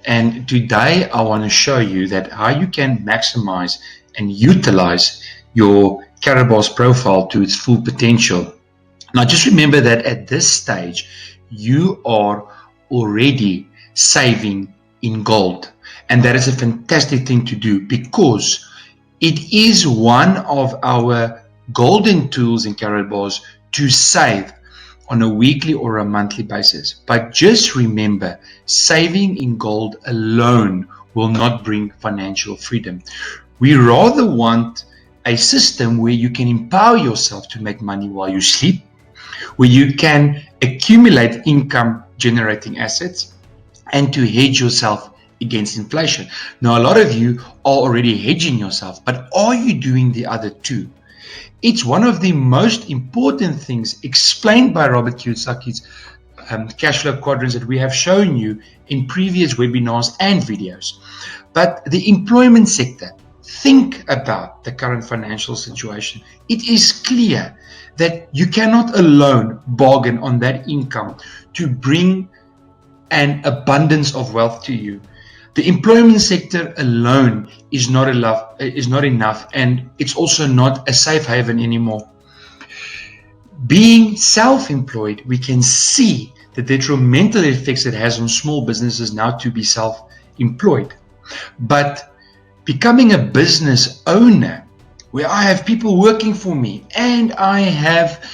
And today I want to show you that how you can maximize and utilize your Karatbars profile to its full potential. Now just remember that at this stage you are already saving in gold, and that is a fantastic thing to do because it is one of our golden tools in Karatbars to save on a weekly or a monthly basis. But just remember, saving in gold alone will not bring financial freedom. We rather want a system where you can empower yourself to make money while you sleep, where you can accumulate income generating assets, and to hedge yourself against inflation. Now, a lot of you are already hedging yourself, but are you doing the other two? It's one of the most important things explained by Robert Kiyosaki's cash flow quadrants that we have shown you in previous webinars and videos. But the employment sector, think about the current financial situation. It is clear that you cannot alone bargain on that income to bring an abundance of wealth to you. The employment sector alone is not enough, and it's also not a safe haven anymore. Being self-employed, we can see the detrimental effects it has on small businesses now to be self-employed. But becoming a business owner, where I have people working for me and I have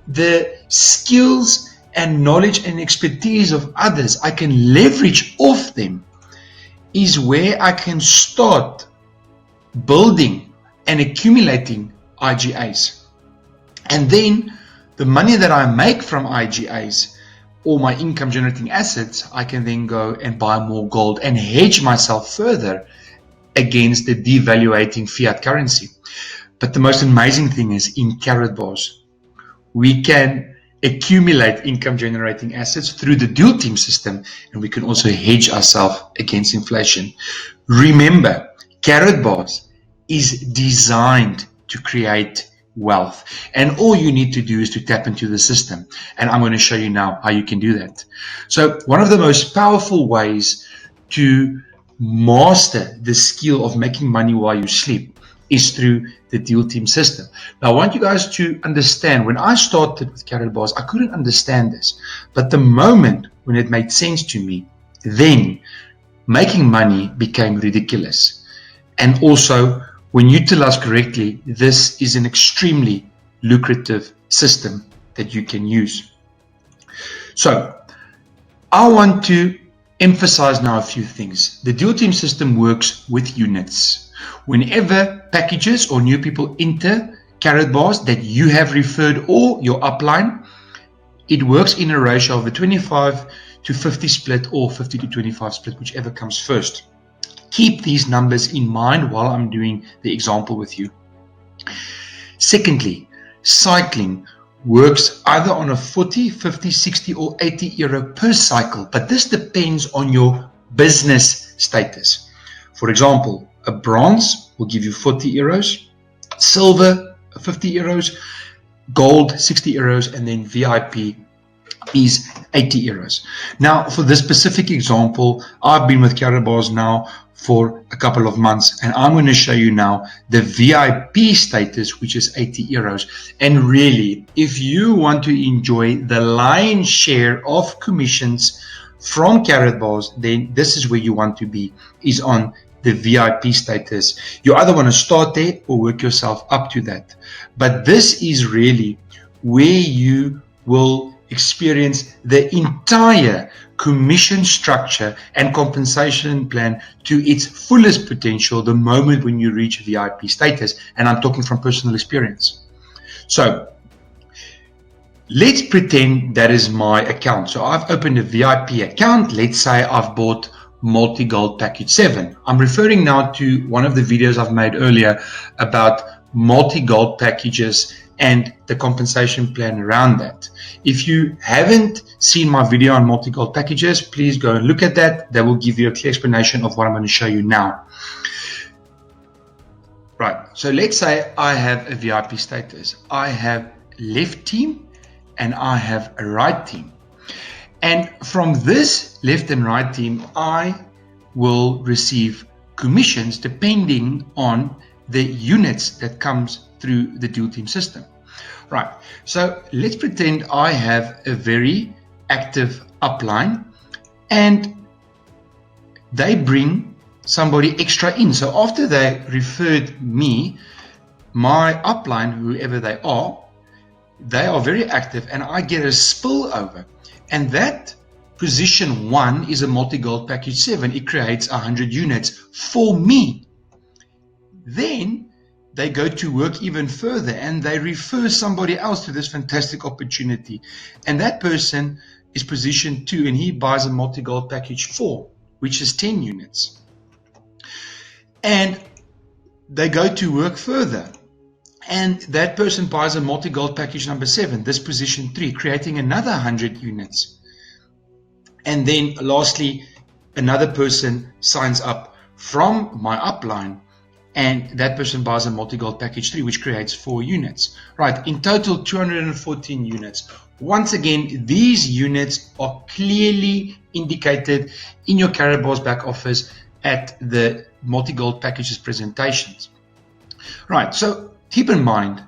the skills and knowledge and expertise of others, I can leverage off them, is where I can start building and accumulating IGAs. And then the money that I make from IGAs or my income generating assets, I can then go and buy more gold and hedge myself further against the devaluating fiat currency. But the most amazing thing is in Karatbars, we can accumulate income generating assets through the dual team system, and we can also hedge ourselves against inflation. Remember, Karatbars is designed to create wealth, and all you need to do is to tap into the system, and I'm going to show you now how you can do that. So one of the most powerful ways to master the skill of making money while you sleep is through the dual team system. Now, I want you guys to understand, when I started with Karatbars, I couldn't understand this. But the moment when it made sense to me, then making money became ridiculous. And also, when utilized correctly, this is an extremely lucrative system that you can use. So, I want to emphasize now a few things. The dual team system works with units. Whenever packages or new people enter Karatbars that you have referred or your upline, it works in a ratio of a 25 to 50 split or 50 to 25 split, whichever comes first. Keep these numbers in mind while I'm doing the example with you. Secondly, cycling works either on a 40, 50, 60 or 80 euro per cycle, but this depends on your business status. For example, a bronze will give you 40 euros, silver 50 euros, gold 60 euros, and then VIP is 80 euros. Now, for this specific example, I've been with Karatbars now for a couple of months, and I'm going to show you now the VIP status, which is 80 euros. And really, if you want to enjoy the lion's share of commissions from Karatbars, then this is where you want to be, is on the VIP status. You either want to start there or work yourself up to that. But this is really where you will experience the entire commission structure and compensation plan to its fullest potential the moment when you reach VIP status. And I'm talking from personal experience. So let's pretend that is my account. So I've opened a VIP account. Let's say I've bought multi-gold package 7. I'm referring now to one of the videos I've made earlier about multi-gold packages and the compensation plan around that. If you haven't seen my video on multi-gold packages, please go and look at that. That will give you a clear explanation of what I'm going to show you now. Right, so let's say I have a VIP status. I have left team and I have a right team. And from this left and right team, I will receive commissions depending on the units that comes through the dual team system. Right, so let's pretend I have a very active upline and they bring somebody extra in. So after they referred me, my upline, whoever they are very active and I get a spillover. And that position 1 is a multi-gold package 7. It creates 100 units for me. Then they go to work even further and they refer somebody else to this fantastic opportunity. And that person is position 2 and he buys a multi-gold package 4, which is 10 units. And they go to work further. And that person buys a multi-gold package number 7, this position 3, creating another 100 units. And then lastly, another person signs up from my upline and that person buys a multi-gold package 3, which creates 4 units. Right, in total 214 units. Once again, these units are clearly indicated in your Karatbars back office at the multi-gold packages presentations. Right, so keep in mind,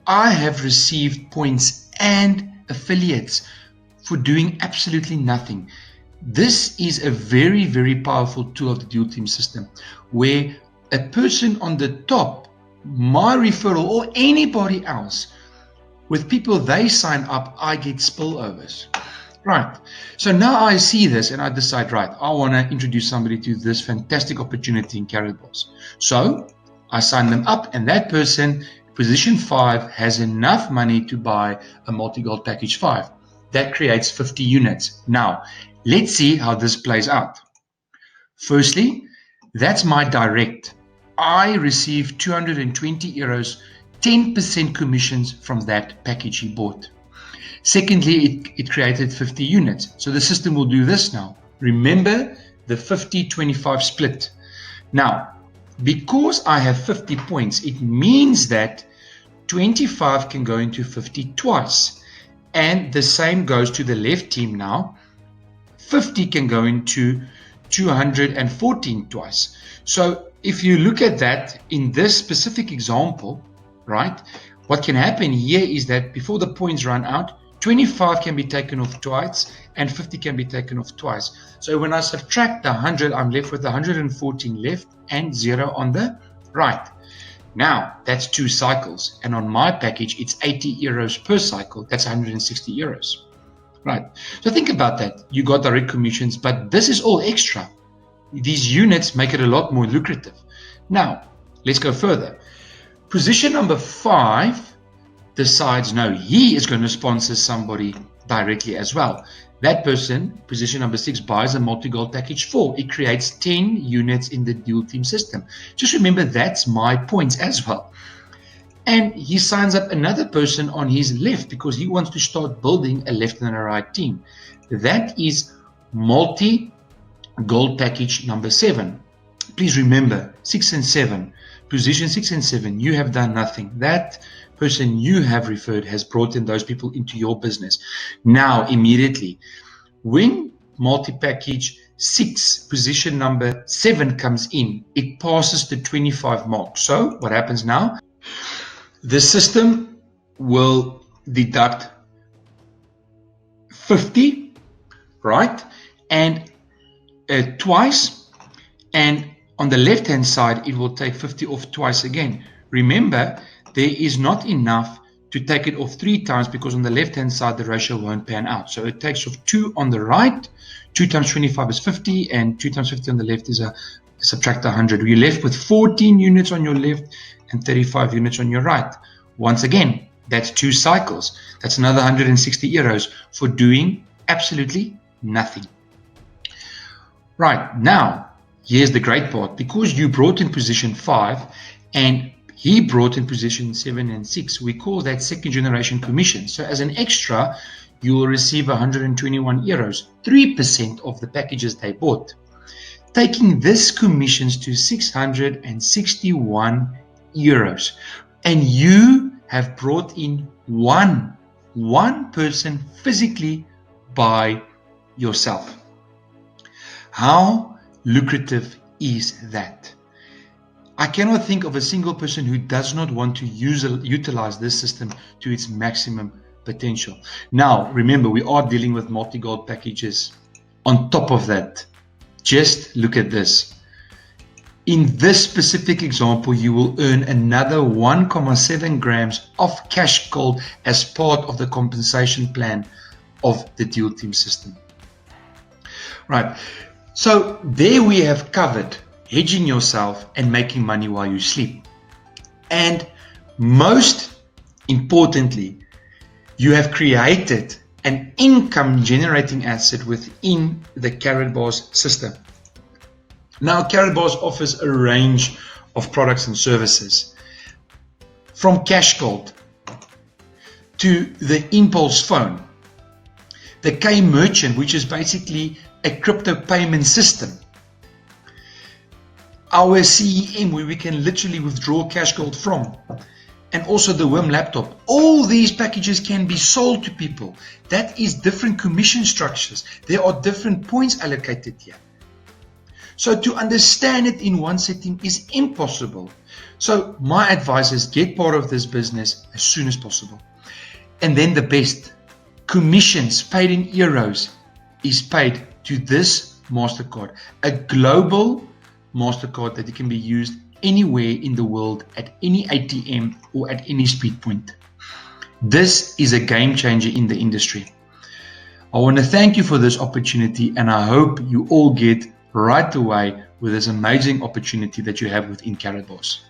I have received points and affiliates for doing absolutely nothing. This is a very, very powerful tool of the dual team system where a person on the top, my referral or anybody else, with people they sign up, I get spillovers. Right, so now I see this and I decide, right, I want to introduce somebody to this fantastic opportunity in Karatbars. So I sign them up and that person, position 5, has enough money to buy a multi-gold package 5. That creates 50 units. Now, let's see how this plays out. Firstly, that's my direct. I receive 220 euros, 10% commissions from that package he bought. Secondly, it created 50 units. So the system will do this now. Remember the 50-25 split. Now, because I have 50 points, it means that 25 can go into 50 twice. And the same goes to the left team now. 50 can go into 214 twice. So if you look at that in this specific example, right, what can happen here is that before the points run out, 25 can be taken off twice and 50 can be taken off twice. So when I subtract the 100, I'm left with 114 left and 0 on the right. Now, that's 2 cycles. And on my package, it's 80 euros per cycle. That's 160 euros. Right. So think about that. You got direct commissions, but this is all extra. These units make it a lot more lucrative. Now, let's go further. Position number 5 decides, no, he is going to sponsor somebody directly as well. That person, position number 6, buys a multi-gold package 4. It creates 10 units in the dual team system. Just remember, that's my points as well. And he signs up another person on his left because he wants to start building a left and a right team. That is multi-gold package number 7. Please remember, 6 and 7, position 6 and 7, you have done nothing. That person you have referred has brought in those people into your business. Now, immediately, when multi-package 6, position number 7 comes in, it passes the 25 mark. So what happens now? The system will deduct 50, right? And twice. And on the left-hand side, it will take 50 off twice again. Remember, there is not enough to take it off 3 times because on the left-hand side, the ratio won't pan out. So it takes off 2 on the right. 2 times 25 is 50, and 2 times 50 on the left is subtract 100. You're left with 14 units on your left and 35 units on your right. Once again, that's 2 cycles. That's another 160 euros for doing absolutely nothing. Right, now, here's the great part. Because you brought in position 5 and he brought in position 7 and 6, we call that second generation commission. So as an extra, you will receive 121 euros, 3% of the packages they bought, taking this commissions to 661 euros. And you have brought in one person physically by yourself. How lucrative is that? I cannot think of a single person who does not want to utilize this system to its maximum potential. Now, remember, we are dealing with multi-gold packages. On top of that, just look at this. In this specific example, you will earn another 1.7 grams of cash gold as part of the compensation plan of the Deal Team system. Right, so there we have covered hedging yourself and making money while you sleep. And most importantly, you have created an income generating asset within the Karatbars system. Now, Karatbars offers a range of products and services, from cash gold to the impulse phone, the K merchant, which is basically a crypto payment system, our CEM, where we can literally withdraw cash gold from, and also the WIM laptop. All these packages can be sold to people. That is different commission structures. There are different points allocated here. So to understand it in one setting is impossible. So my advice is get part of this business as soon as possible. And then the best, commissions paid in euros is paid to this MasterCard, a global MasterCard that can be used anywhere in the world at any ATM or at any speed point. This is a game changer in the industry. I want to thank you for this opportunity, and I hope you all get right away with this amazing opportunity that you have within Karatbars.